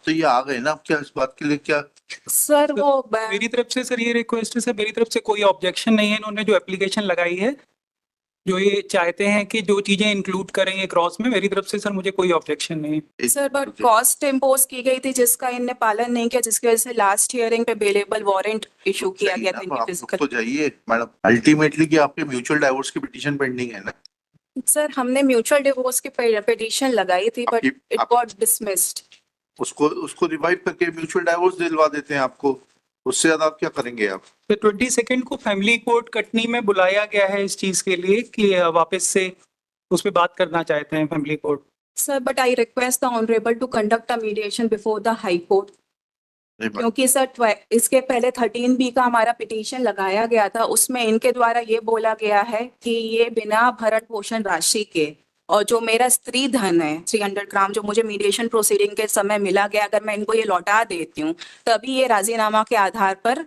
तो ये आ गए ना, अब क्या इस बात के लिए क्या? सर वो मेरी तरफ से सर ये रिक्वेस्ट है सर, मेरी तरफ से कोई ऑब्जेक्शन नहीं है। इन्होंने जो एप्लीकेशन लगाई है, जो ये चाहते हैं कि जो चीजें इंक्लूड करेंगे क्रॉस में, मेरी तरफ से सर मुझे कोई ऑब्जेक्शन नहीं है। सर बट कॉस्ट इम्पोज की गई थी जिसका इनने पालन नहीं किया, जिसकी वजह से लास्ट हियरिंग पे बेलेबल वारंट इशू किया गया था इनके आप फिजिकल। तो जाइए मैडम, अल्टीमेटली कि आपके म्यूचुअल डाइवोर्स की पिटीशन पेंडिंग है ना? सर हमने म्यूचुअल डिवोर्स की पिटीशन लगाई थी बट इट गॉट डिसमिस्ड। उसको रिवाइव करके म्यूचुअल डाइवोर्स दिलवा देते हैं आपको, उससे ज्यादा आप क्या करेंगे आप? तो 22 को फैमिली कोर्ट कटनी में बुलाया गया है इस चीज के लिए कि वापस से उस पर बात करना चाहते हैं family court. Sir but I request the honourable to conduct a mediation before the high court, क्योंकि सर इसके पहले 13B का हमारा पिटीशन लगाया गया था, उसमें इनके द्वारा ये बोला गया है कि ये बिना भरण पोषण राशि के और जो मेरा स्त्री धन है 300 ग्राम जो मुझे मीडिएशन प्रोसीडिंग के समय मिला गया, अगर मैं इनको ये लौटा देती हूँ तभी ये राजीनामा के आधार पर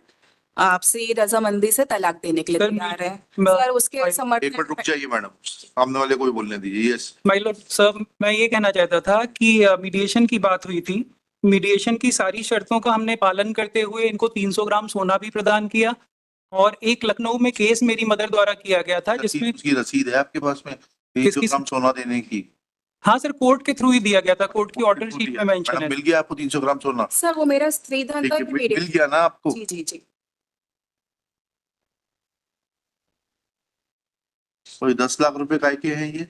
आपसी रजामंदी से तलाक देने के लिए तैयार है। सर उसके एक मिनट समर्थन रुक जाइए मैडम, सामने वाले को भी बोलने दीजिए। यस माय लॉर्ड सर, मैं ये कहना चाहता था कि मीडिएशन की बात हुई थी। मीडिएशन की सारी शर्तों का हमने पालन करते हुए इनको 300 ग्राम सोना भी प्रदान किया, और एक लखनऊ में केस मेरी मदर द्वारा किया गया था जिसमें उसकी रसीद है आपके पास में 300 ग्राम सोना देने की? हाँ सर, कोर्ट के थ्रू ही दिया गया था, कोर्ट की ऑर्डर शीट में मेंशन मैडम है। मिल गया आपको 300 ग्राम सोना? सर वो मेरा स्त्री धन ठीक था, है, मिल गया ना आपको? जी जी जी। कोई 10 लाख रुपए काय के हैं ये?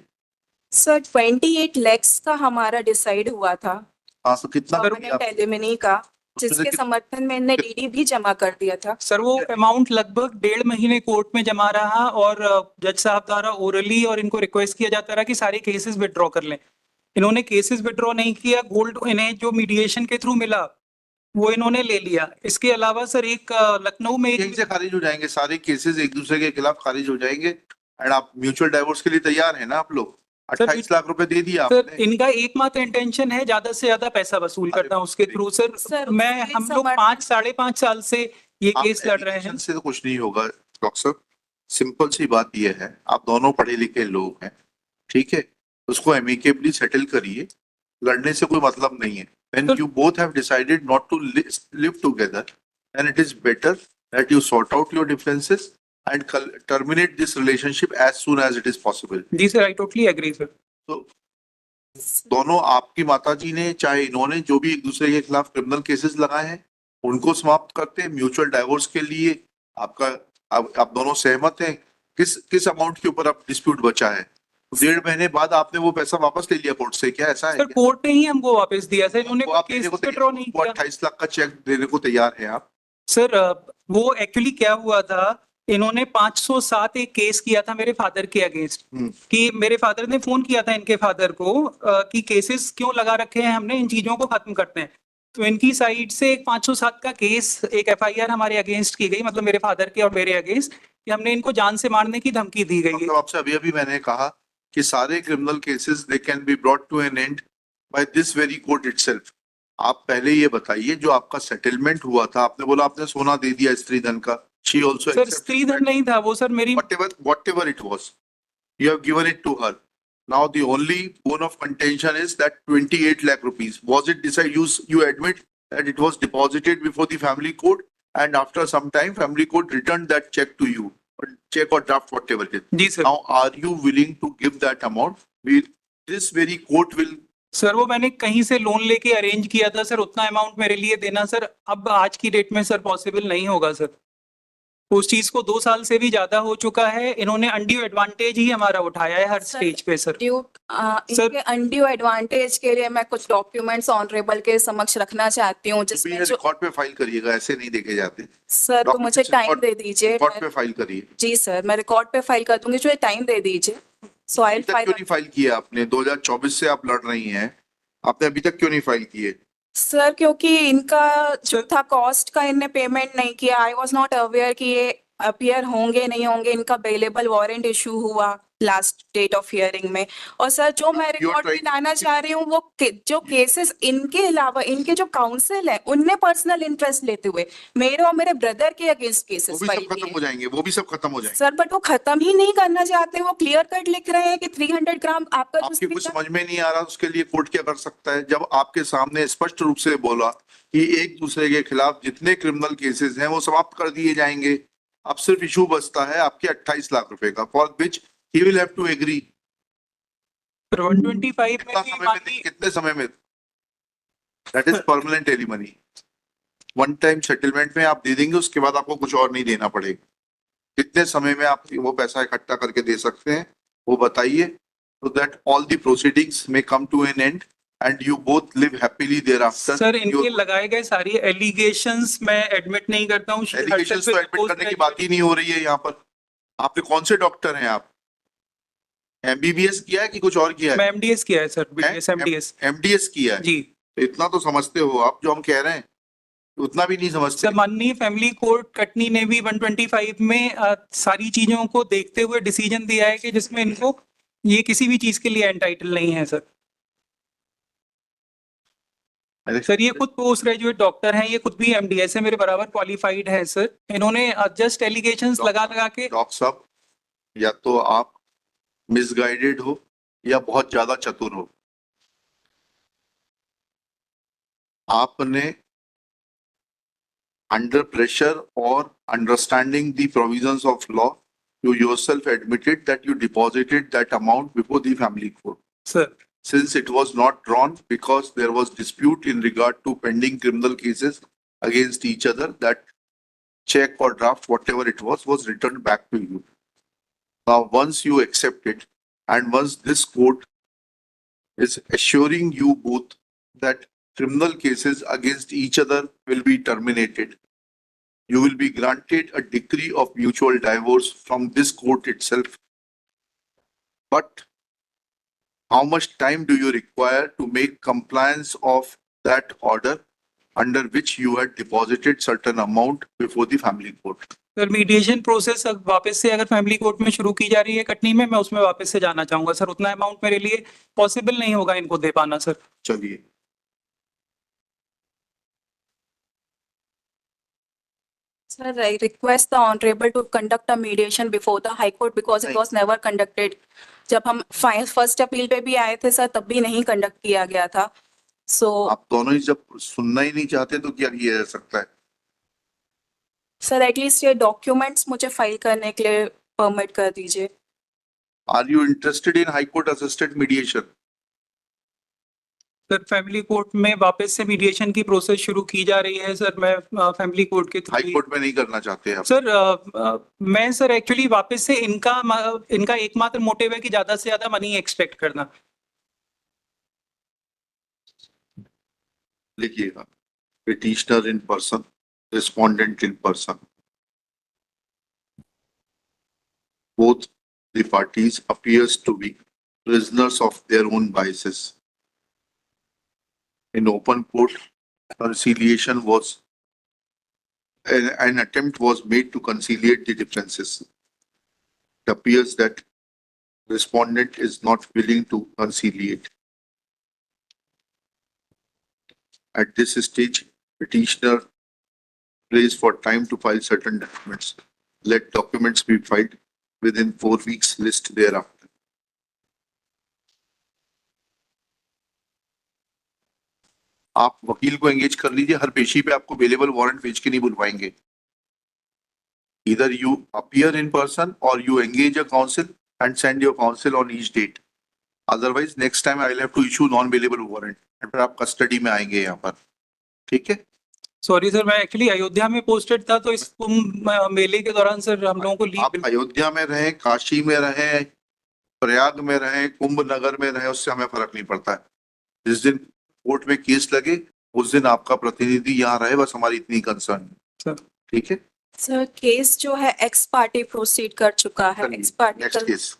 सर 28 lakhs का हमारा डिसाइड हुआ था हाँ, तो कितना परमानेंट एलिमनी का, जिसके समर्थन में इनने डीडी भी जमा कर दिया था। सर वो अमाउंट लगभग 1.5 महीने कोर्ट में जमा रहा, और जज साहब द्वारा ओरली और इनको रिक्वेस्ट किया जाता रहा कि सारे केसेस विड्रॉ कर लें। इन्होंने केसेस विड्रॉ नहीं किया। गोल्ड इन्हें जो मीडिएशन के थ्रू मिला वो इन्होंने ले लिया। इसके अलावा सर एक लखनऊ में यहीं से खारिज हो जाएंगे सारे केसेस, एक दूसरे के खिलाफ खारिज हो जाएंगे। एंड आप म्यूचुअल डाइवोर्स के लिए तैयार है ना आप लोग? 28 लाख रुपए दे दिया सर आपने। इनका एकमात्र इंटेंशन है ज्यादा से ज्यादा पैसा वसूल करना उसके थ्रू। सर मैं हम लोग 5-5.5 साल से ये केस लड़ रहे हैं। से तो कुछ नहीं होगा डॉक्टर साहब, सिंपल सी बात यह है, आप दोनों पढ़े लिखे लोग हैं, ठीक है, उसको एमिकेबली सेटल करिए, लड़ने से कोई मतलब नहीं है। When you both have decided not to live together, then it is better that you sort out your differences and terminate this relationship as soon as it is possible. जी sir, I totally agree sir. तो दोनों, आपकी माताजी ने चाहे इन्होंने, जो भी एक दूसरे के खिलाफ क्रिमिनल केसेस लगाए हैं उनको समाप्त करते हैं। म्यूचुअल डाइवोर्स के लिए आपका आप दोनों सहमत हैं? किस अमाउंट के ऊपर आप डिस्प्यूट बचा है? 1.5 महीने बाद आपने वो पैसा वापस ले लिया कोर्ट से, क्या ऐसा है? सर कोर्ट ने ही हमको वापस दिया सर, इन्होंने केस विड्रॉ नहीं किया। 28 लाख का चेक देने को तैयार है आप? सर वो एक्चुअली क्या हुआ था, इन्होंने 507 एक केस किया था मेरे फादर के अगेंस्ट, कि मेरे फादर ने फोन किया था इनके फादर को कि केसेस क्यों लगा रखे हैं हमने, इन चीजों को खत्म करते हैं। तो इनकी साइड से एक 507 का केस, एक FIR हमारे अगेंस्ट की गई, मतलब मेरे फादर के और मेरे अगेंस्ट, कि हमने इनको जान से मारने की धमकी दी गई है। तो आपसे अभी मैंने कहा कि सारे criminal cases they can be brought to an end by this very court itself. आप पहले ये बताइए, जो आपका सेटलमेंट हुआ था, आपने बोला आपने सोना दे दिया स्त्री धन का, शी आल्सो सर स्त्री धन नहीं था वो सर, मेरी whatever it was, you have given it to her. Now the only bone of contention is that 28 lakh rupees, was it decided, you admit that it was deposited before the family court, and after some time family court returned that check to you, check or draft, whatever it is. जी sir. Now are you willing to give that amount? This very court will. Sir वो मैंने कहीं से loan लेके arrange किया था sir, उतना amount मेरे लिए देना सर अब आज की डेट में सर पॉसिबल नहीं होगा सर। उस चीज को 2 साल से भी ज्यादा हो चुका है, इन्होंने अनड्यू एडवांटेज ही हमारा उठाया है हर स्टेज पे सर। इनके अनड्यू एडवांटेज के लिए मैं कुछ डॉक्यूमेंट्स ऑनरेबल के समक्ष रखना चाहती हूँ, जिसमें जो रिकॉर्ड पे फाइल करिएगा, ऐसे नहीं देखे जाते सर। तो मुझे टाइम दे दीजिए, रिकॉर्ड पे फाइल करिए। जी सर, मैं रिकॉर्ड पे फाइल कर दूंगी, जो टाइम दे दीजिए। सो आई क्यों नहीं फाइल किया आपने? 2024 से आप लड़ रही हैं, आपने अभी तक क्यों नहीं फाइल किए? सर क्योंकि इनका जो था कॉस्ट का इनने पेमेंट नहीं किया। आई वाज नॉट अवेयर कि ये अपीयर होंगे नहीं होंगे, इनका बेलेबल वारंट इशू हुआ लास्ट डेट ऑफ हियरिंग में। और सर जो मैं रिकॉर्ड में लाना चाह रही हूँ वो जो केसेस इनके अलावा इनके जो काउंसिल है उनने पर्सनल इंटरेस्ट लेते हुए मेरे और मेरे ब्रदर के अगेंस्ट वो केसेस भी फाइल सब खत्म किए। हो जाएंगे, वो भी सब खत्म हो जाएंगे। सर बट वो खत्म ही नहीं करना चाहते, वो क्लियर कट लिख रहे हैं कि 300 ग्राम आपका जो आपके कुछ speaker- समझ में नहीं आ रहा, उसके लिए कोर्ट क्या कर सकता है? जब आपके सामने स्पष्ट रूप से बोला कि एक दूसरे के खिलाफ जितने क्रिमिनल केसेस हैं वो समाप्त कर दिए जाएंगे, अब सिर्फ इशू बचता है आपके 28 लाख रुपए का, for which he will have to agree. 125 कितना में भी समय में, बाकी कितने समय में? That is permanent alimony. One time settlement में आप दे देंगे, उसके बाद आपको कुछ और नहीं देना पड़ेगा। कितने समय में आप वो पैसा इकट्ठा करके दे सकते हैं वो बताइए, so that all the proceedings may come to an end and you both live happily thereafter. Sir इनके लगाए गए सारी एलिगेशंस मैं एडमिट नहीं करता हूँ। एलिगेशंस तो एडमिट करने की बात ही नहीं हो रही है यहाँ पर। आप कौन से डॉक्टर हैं? आप एमबीबीएस किया है कि कुछ और किया मैं है? एमडीएस किया है सर, बीडीएस एमडीएस एमडीएस किया है जी। तो इतना तो समझते हो आप, जो हम कह रहे हैं उतना भी नहीं समझते। सर माननीय फैमिली कोर्ट कटनी ने भी 125 में सारी चीजों को देखते हुए डिसीजन दिया है कि जिसमें इनको ये किसी भी चीज के लिए एंटाइटल नहीं है सर। सर ये खुद पोस्ट ग्रेजुएट डॉक्टर हैं, ये खुद भी एमडीएस है, मेरे बराबर क्वालिफाइड है सर। इन्होंने जस्ट एलिगेशंस लगा लगा के डॉक्टर साहब, या तो आप मिसगाइडेड हो या बहुत ज्यादा चतुर हो। आपने under pressure or understanding the provisions of law, you yourself admitted that you deposited that amount before the family court. Sir Since it was not drawn because there was dispute in regard to pending criminal cases against each other, that check or draft, whatever it was returned back to you. Now, once you accept it, and once this court is assuring you both that criminal cases against each other will be terminated, you will be granted a decree of mutual divorce from this court itself. But how much time do you require to make compliance of that order under which you had deposited certain amount before the family court? Sir mediation process अब वापस से अगर family court में शुरू की जा रही है कटनी में, मैं उसमें वापस से जाना चाहूंगा सर। उतना अमाउंट मेरे लिए पॉसिबल नहीं होगा इनको दे पाना सर। चलिए, Sir, I request the honorable to conduct a mediation before the High Court because it was never conducted. जब हम फर्स्ट अपील पे भी आए थे सर तब भी नहीं कंडक्ट किया गया था। So आप दोनों ही जब सुनना ही नहीं चाहते तो क्या किया जा सकता है? सर एटलीस्ट ये डॉक्यूमेंट्स मुझे फाइल करने के लिए परमिट कर दीजिए। Are you interested in High Court assisted mediation? Sir family court में वापस से मीडिएशन की प्रोसेस शुरू की जा रही है सर। मैं फैमिली कोर्ट के हाई कोर्ट में नहीं करना चाहते आप? सर मैं सर एक्चुअली वापस से इनका एकमात्र मोटिव है कि ज्यादा से ज्यादा मनी एक्सपेक्ट करना। लिखिएगा, petitioner in person, respondent in person, both the parties appears to be prisoners of their own biases. In open court, conciliation was an attempt was made to conciliate the differences. It appears that respondent is not willing to conciliate. At this stage, petitioner prays for time to file certain documents. Let documents be filed within 4 weeks, list thereafter. आप वकील को engage कर लीजिए, हर पेशी पे आपको bailable warrant भेज के नहीं बुलवाएंगे। Either you appear in person or you engage a counsel and send your counsel on each date. Otherwise, next time I will have to issue non-bailable warrant. और फिर आप कस्टडी में आएंगे यहाँ पर, ठीक है? सॉरी सर, मैं एक्चुअली अयोध्या में पोस्टेड था तो इस कुंभ मेले के दौरान सर हम लोगों को आप अयोध्या में रहे, काशी में रहे, प्रयाग में रहे, कुंभ नगर में रहे, उससे हमें फर्क नहीं पड़ता है। जिस दिन कोर्ट में केस लगे उस दिन आपका प्रतिनिधि यहाँ रहे, बस हमारी इतनी कंसर्न है, ठीक है? सर केस जो है एक्स पार्टी प्रोसीड कर चुका है। X party next case